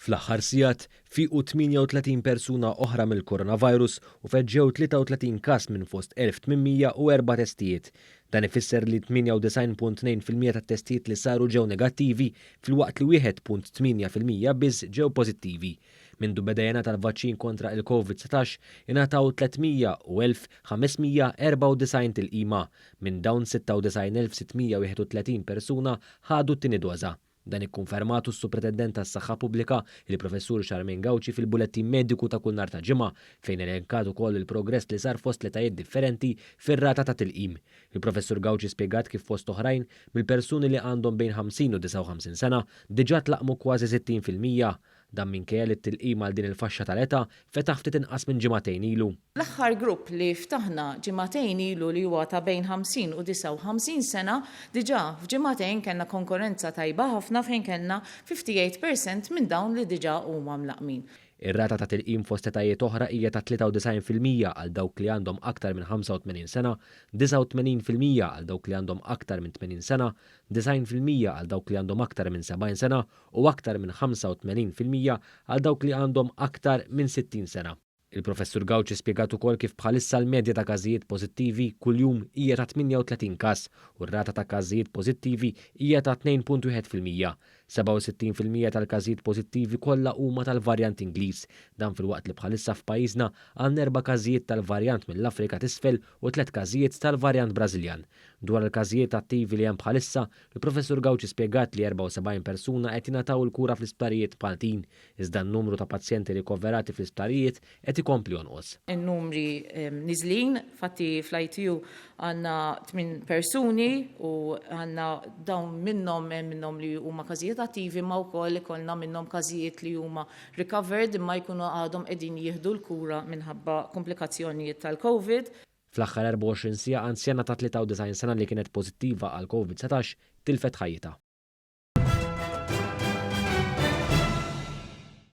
Fl-aħħar sigħat fiequ 38 persuna oħra mill-coronavirus u feġġew 33 każ minn fost 1804 testijiet. Dan ifisser li 98.2% tat-testijiet li saru ġew negattivi filwaqt li 1.8% biss ġew pożittivi. Mindu bedejna tal-vaċċin kontra il-COVID-19 ingħataw 300,594 tilqima, minn dawn 96,631 persuna ħadu t-tieni doża. Dan ikkunfermatu s-Supretendent tas-Saħħa Pubblika il-Professur Charmaine Gauci fil-bulettin mediku ta' kull nhar ta' ġimgħa fejn elenkat ukoll il-progress li sar fost letajiet differenti fir-rata ta' tilqim. Il-Professur Gauci spjegat kif fost oħrajn mill-persuni li għandhom bejn 50 u 59 sena diġà tlaqmu kważi 60%. Dan minkejja li t-tilqim għal din il-faxxa tal-età fetaħ ftit inqas minn ġimagħtejn ilu. L-aħħar grupp li ftaħna ġimagħtejn ilu li huwa ta' bejn 50 u 59 sena, diġà f'ġimagħtejn kellna konkurrenza tajba ħafna fejn kellna 58% minn dawn li diġà huma mlaqmin. Ir-rata ta' tilqim fost etajiet oħra hija ta' 93% għal dawk li għandhom aktar minn 85 sena, 89% għal dawk li għandhom aktar minn 80 sena, 90% għal dawk li għandhom aktar minn 70 sena u aktar minn 85% għal dawk li għandhom aktar minn 60 sena. Il-Professur Gauci spjegat ukoll kif bħalissa l-medja ta' każijiet pożittivi kuljum hija ta' 38 każ u r-rata ta' każijiet pożittivi hija ta' 2.1%. 67% tal-każijiet pożittivi kollha huma tal-varjant Ingliż. Dan filwaqt li bħalissa f'pajjiżna għandna 4 każijiet tal-varjant mill-Afrika t'isfel u 3 każijiet tal-varjant Brażiljan. Dwar il-każijiet attivi li hemm bħalissa, il-Professur Gauci spjegat li 74 persuna qed jingħataw il-kura fl-isptarijiet b'Maltin, iżda n-numru ta' pazjenti rikoverati fl-isptarijiet qed ikompli jonqos. In-numri niżlin, fatti fl-ITU għandna 8 persuni u għandna dawn minnhom li huma każijiet attivi ma wkoll ikollna minnhom każijiet li huma recovered imma jkunu għadhom qegħdin jieħdu l-kura minħabba komplikazzjonijiet tal-COVID. Fl-aħħar 24 siegħa anzjana ta' 93 sena li kienet pożittiva għal COVID-19 tilfet ħajjitha.